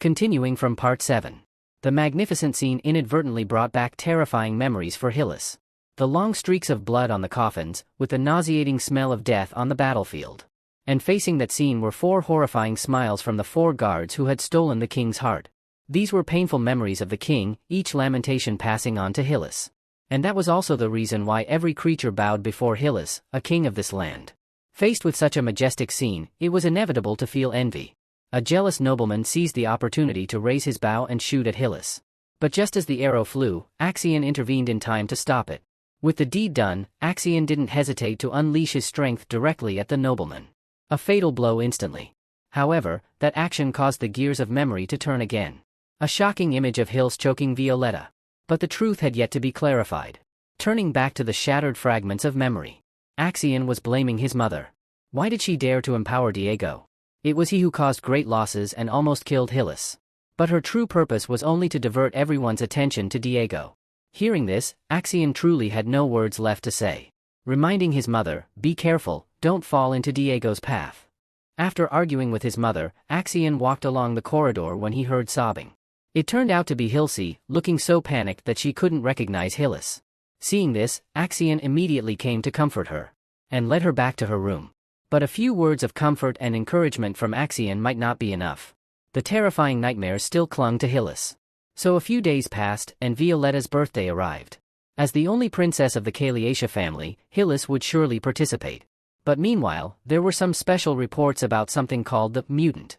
Continuing from Part 7. The magnificent scene inadvertently brought back terrifying memories for Hillis. The long streaks of blood on the coffins, with the nauseating smell of death on the battlefield. And facing that scene were 4 horrifying smiles from the 4 guards who had stolen the king's heart. These were painful memories of the king, each lamentation passing on to Hillis. And that was also the reason why every creature bowed before Hillis, a king of this land. Faced with such a majestic scene, it was inevitable to feel envy. A jealous nobleman seized the opportunity to raise his bow and shoot at Hillis. But just as the arrow flew, Axian intervened in time to stop it. With the deed done, Axian didn't hesitate to unleash his strength directly at the nobleman. A fatal blow instantly. However, that action caused the gears of memory to turn again. A shocking image of Hills choking Violetta. But the truth had yet to be clarified. Turning back to the shattered fragments of memory, Axian was blaming his mother. Why did she dare to empower Diego? It was he who caused great losses and almost killed Hillis. But her true purpose was only to divert everyone's attention to Diego. Hearing this, Axian truly had no words left to say. Reminding his mother, "Be careful, don't fall into Diego's path." After arguing with his mother, Axian walked along the corridor when he heard sobbing. It turned out to be Hilsi, looking so panicked that she couldn't recognize Hillis. Seeing this, Axian immediately came to comfort her. And led her back to her room. But a few words of comfort and encouragement from Axian might not be enough. The terrifying nightmares still clung to Hillis. So a few days passed, and Violetta's birthday arrived. As the only princess of the Kaliacia family, Hillis would surely participate. But meanwhile, there were some special reports about something called the mutant.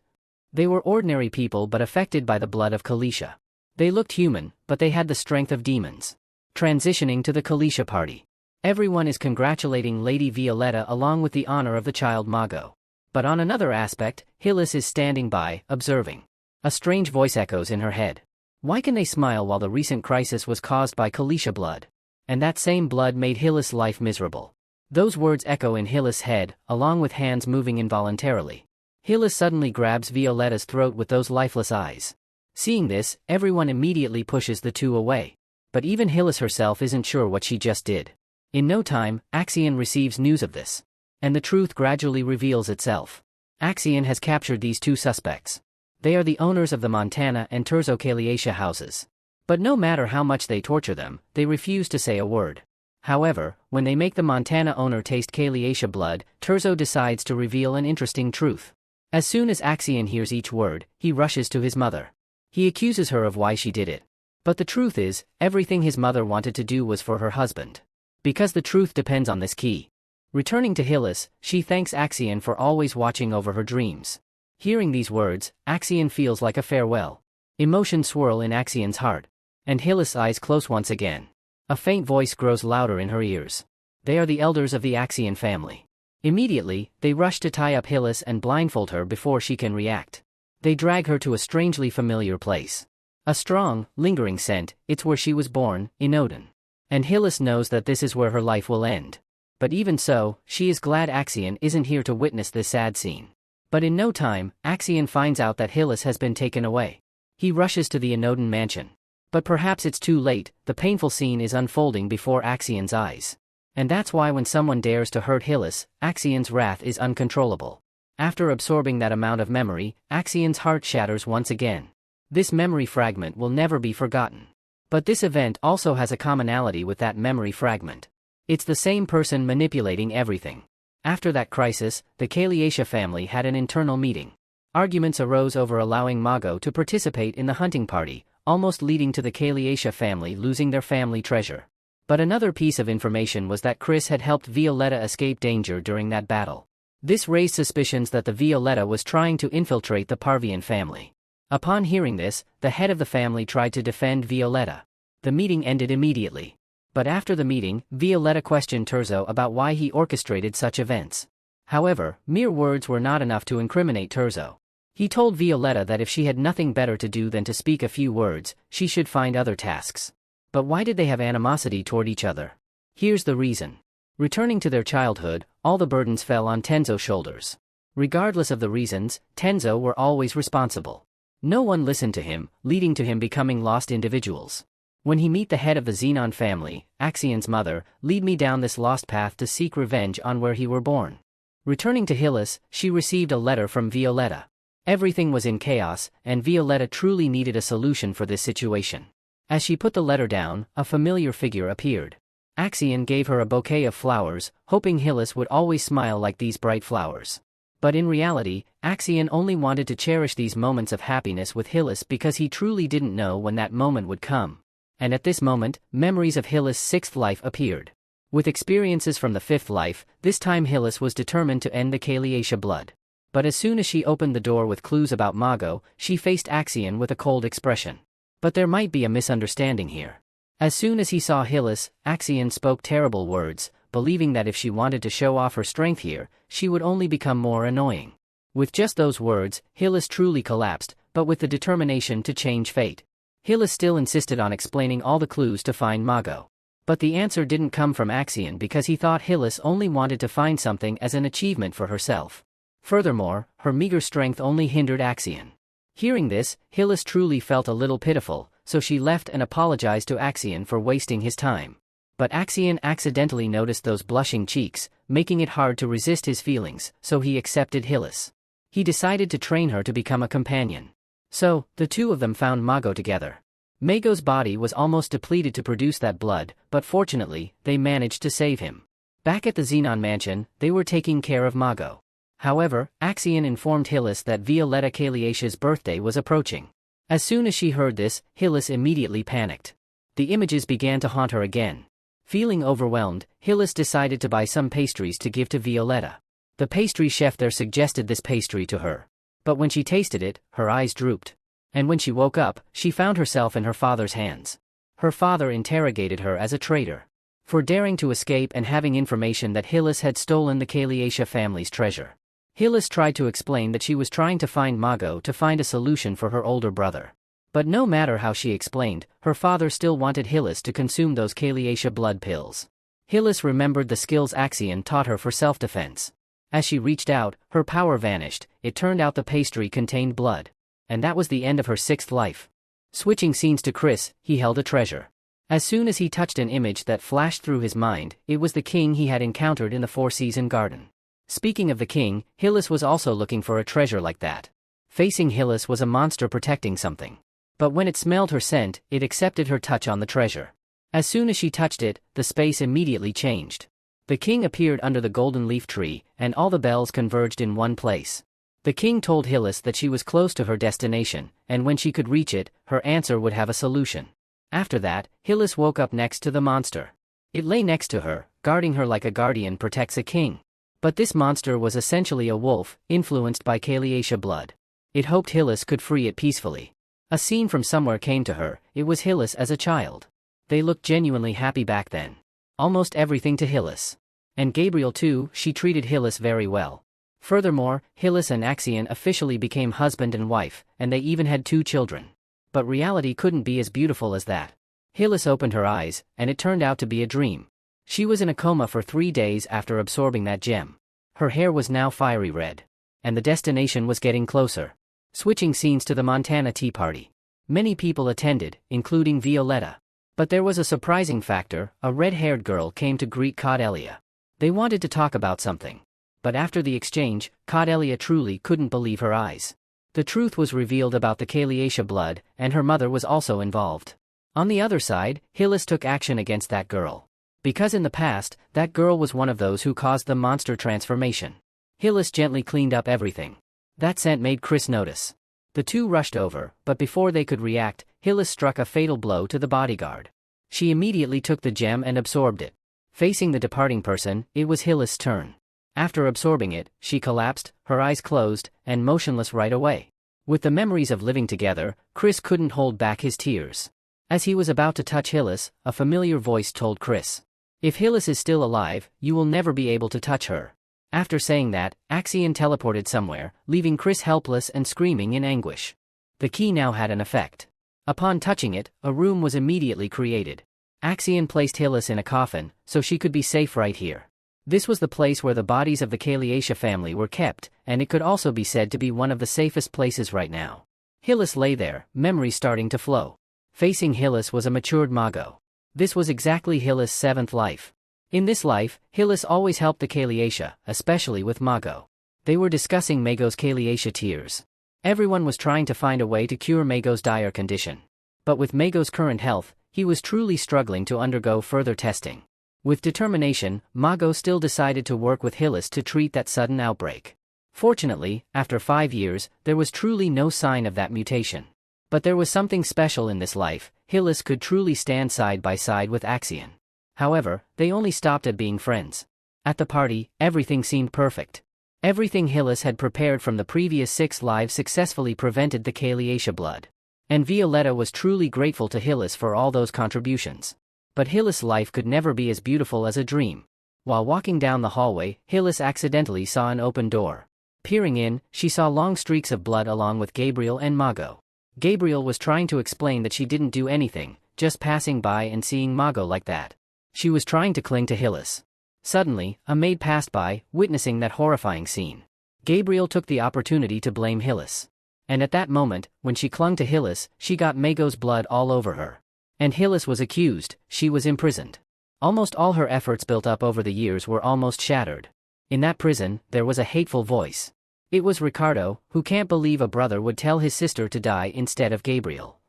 They were ordinary people but affected by the blood of Kaliacia. They looked human, but they had the strength of demons. Transitioning to the Kaliacia party. Everyone is congratulating Lady Violetta along with the honor of the child Mago. But on another aspect, Hillis is standing by, observing. A strange voice echoes in her head. Why can they smile while the recent crisis was caused by Kaliacia blood? And that same blood made Hillis' life miserable. Those words echo in Hillis' head, along with hands moving involuntarily. Hillis suddenly grabs Violetta's throat with those lifeless eyes. Seeing this, everyone immediately pushes the two away. But even Hillis herself isn't sure what she just did. In no time, Axian receives news of this. And the truth gradually reveals itself. Axian has captured these 2 suspects. They are the owners of the Montana and Terzo Kaliacia houses. But no matter how much they torture them, they refuse to say a word. However, when they make the Montana owner taste Kaliacia blood, Terzo decides to reveal an interesting truth. As soon as Axian hears each word, he rushes to his mother. He accuses her of why she did it. But the truth is, everything his mother wanted to do was for her husband. Because the truth depends on this key. Returning to Hillis, she thanks Axian for always watching over her dreams. Hearing these words, Axian feels like a farewell. Emotions swirl in Axian's heart. And Hillis' eyes close once again. A faint voice grows louder in her ears. They are the elders of the Axian family. Immediately, they rush to tie up Hillis and blindfold her before she can react. They drag her to a strangely familiar place. A strong, lingering scent, it's where she was born, in Odin. And Hillis knows that this is where her life will end. But even so, she is glad Axian isn't here to witness this sad scene. But in no time, Axian finds out that Hillis has been taken away. He rushes to the Inoden mansion. But perhaps it's too late, the painful scene is unfolding before Axian's eyes. And that's why when someone dares to hurt Hillis, Axian's wrath is uncontrollable. After absorbing that amount of memory, Axian's heart shatters once again. This memory fragment will never be forgotten. But this event also has a commonality with that memory fragment. It's the same person manipulating everything. After that crisis, the Kaliacia family had an internal meeting. Arguments arose over allowing Mago to participate in the hunting party, almost leading to the Kaliacia family losing their family treasure. But another piece of information was that Chris had helped Violetta escape danger during that battle. This raised suspicions that the Violetta was trying to infiltrate the Parvian family. Upon hearing this, the head of the family tried to defend Violetta. The meeting ended immediately. But after the meeting, Violetta questioned Terzo about why he orchestrated such events. However, mere words were not enough to incriminate Terzo. He told Violetta that if she had nothing better to do than to speak a few words, she should find other tasks. But why did they have animosity toward each other? Here's the reason. Returning to their childhood, all the burdens fell on Tenzo's shoulders. Regardless of the reasons, Tenzo were always responsible. No one listened to him, leading to him becoming lost individuals. When he meet the head of the Xenon family, Axian's mother, lead me down this lost path to seek revenge on where he were born. Returning to Hillis, she received a letter from Violetta. Everything was in chaos, and Violetta truly needed a solution for this situation. As she put the letter down, a familiar figure appeared. Axian gave her a bouquet of flowers, hoping Hillis would always smile like these bright flowers. But in reality, Axian only wanted to cherish these moments of happiness with Hillis because he truly didn't know when that moment would come. And at this moment, memories of Hillis' sixth life appeared. With experiences from the fifth life, this time Hillis was determined to end the Kaliasha blood. But as soon as she opened the door with clues about Mago, she faced Axian with a cold expression. But there might be a misunderstanding here. As soon as he saw Hillis, Axian spoke terrible words, believing that if she wanted to show off her strength here, she would only become more annoying. With just those words, Hillis truly collapsed, but with the determination to change fate. Hillis still insisted on explaining all the clues to find Mago. But the answer didn't come from Axian because he thought Hillis only wanted to find something as an achievement for herself. Furthermore, her meager strength only hindered Axian. Hearing this, Hillis truly felt a little pitiful, so she left and apologized to Axian for wasting his time. But Axian accidentally noticed those blushing cheeks, making it hard to resist his feelings, so he accepted Hillis. He decided to train her to become a companion. So, the two of them found Mago together. Mago's body was almost depleted to produce that blood, but fortunately, they managed to save him. Back at the Xenon mansion, they were taking care of Mago. However, Axian informed Hillis that Violetta Kaliasha's birthday was approaching. As soon as she heard this, Hillis immediately panicked. The images began to haunt her again. Feeling overwhelmed, Hillis decided to buy some pastries to give to Violetta. The pastry chef there suggested this pastry to her. But when she tasted it, her eyes drooped. And when she woke up, she found herself in her father's hands. Her father interrogated her as a traitor for daring to escape and having information that Hillis had stolen the Kaliasha family's treasure. Hillis tried to explain that she was trying to find Mago to find a solution for her older brother. But no matter how she explained, her father still wanted Hillis to consume those Kaliasha blood pills. Hillis remembered the skills Axian taught her for self-defense. As she reached out, her power vanished. It turned out the pastry contained blood. And that was the end of her sixth life. Switching scenes to Chris, he held a treasure. As soon as he touched an image that flashed through his mind, it was the king he had encountered in the Four-Season Garden. Speaking of the king, Hillis was also looking for a treasure like that. Facing Hillis was a monster protecting something. But when it smelled her scent, it accepted her touch on the treasure. As soon as she touched it, the space immediately changed. The king appeared under the golden leaf tree, and all the bells converged in one place. The king told Hillis that she was close to her destination, and when she could reach it, her answer would have a solution. After that, Hillis woke up next to the monster. It lay next to her, guarding her like a guardian protects a king. But this monster was essentially a wolf, influenced by Kaliasha blood. It hoped Hillis could free it peacefully. A scene from somewhere came to her. It was Hillis as a child. They looked genuinely happy back then. Almost everything to Hillis. And Gabriel too, she treated Hillis very well. Furthermore, Hillis and Axian officially became husband and wife, and they even had 2 children. But reality couldn't be as beautiful as that. Hillis opened her eyes, and it turned out to be a dream. She was in a coma for 3 days after absorbing that gem. Her hair was now fiery red. And the destination was getting closer. Switching scenes to the Montana Tea Party. Many people attended, including Violetta. But there was a surprising factor. A red-haired girl came to greet Cordelia. They wanted to talk about something. But after the exchange, Cordelia truly couldn't believe her eyes. The truth was revealed about the Kaliasha blood, and her mother was also involved. On the other side, Hillis took action against that girl. Because in the past, that girl was one of those who caused the monster transformation. Hillis gently cleaned up everything. That scent made Chris notice. The two rushed over, but before they could react, Hillis struck a fatal blow to the bodyguard. She immediately took the gem and absorbed it. Facing the departing person, it was Hillis' turn. After absorbing it, she collapsed, her eyes closed, and motionless right away. With the memories of living together, Chris couldn't hold back his tears. As he was about to touch Hillis, a familiar voice told Chris, "If Hillis is still alive, you will never be able to touch her." After saying that, Axian teleported somewhere, leaving Chris helpless and screaming in anguish. The key now had an effect. Upon touching it, a room was immediately created. Axian placed Hillis in a coffin, so she could be safe right here. This was the place where the bodies of the Kaliasha family were kept, and it could also be said to be one of the safest places right now. Hillis lay there, memories starting to flow. Facing Hillis was a matured Mago. This was exactly Hillis' 7th life. In this life, Hillis always helped the Kaliasha, especially with Mago. They were discussing Mago's Kaliasha tears. Everyone was trying to find a way to cure Mago's dire condition. But with Mago's current health, he was truly struggling to undergo further testing. With determination, Mago still decided to work with Hillis to treat that sudden outbreak. Fortunately, after 5 years, there was truly no sign of that mutation. But there was something special in this life. Hillis could truly stand side by side with Axian. However, they only stopped at being friends. At the party, everything seemed perfect. Everything Hillis had prepared from the previous 6 lives successfully prevented the Kaliacia blood. And Violetta was truly grateful to Hillis for all those contributions. But Hillis' life could never be as beautiful as a dream. While walking down the hallway, Hillis accidentally saw an open door. Peering in, she saw long streaks of blood along with Gabriel and Mago. Gabriel was trying to explain that she didn't do anything, just passing by and seeing Mago like that. She was trying to cling to Hillis. Suddenly, a maid passed by, witnessing that horrifying scene. Gabriel took the opportunity to blame Hillis. And at that moment, when she clung to Hillis, she got Mago's blood all over her. And Hillis was accused, she was imprisoned. Almost all her efforts built up over the years were almost shattered. In that prison, there was a hateful voice. It was Ricardo, who can't believe a brother would tell his sister to die instead of Gabriel.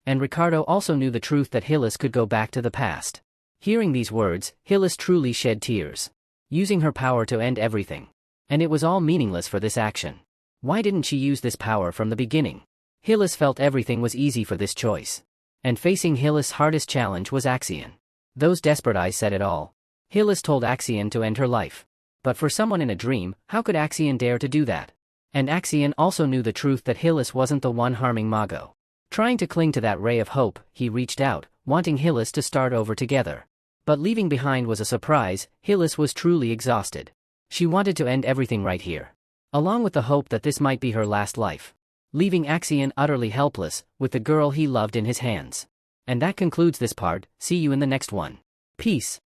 And Ricardo also knew the truth that Hillis could go back to the past. Hearing these words, Hillis truly shed tears. Using her power to end everything. And it was all meaningless for this action. Why didn't she use this power from the beginning? Hillis felt everything was easy for this choice. And facing Hillis' hardest challenge was Axian. Those desperate eyes said it all. Hillis told Axian to end her life. But for someone in a dream, how could Axian dare to do that? And Axian also knew the truth that Hillis wasn't the one harming Mago. Trying to cling to that ray of hope, he reached out, wanting Hillis to start over together. But leaving behind was a surprise. Hillis was truly exhausted. She wanted to end everything right here. Along with the hope that this might be her last life. Leaving Axian utterly helpless, with the girl he loved in his hands. And that concludes this part. See you in the next one. Peace.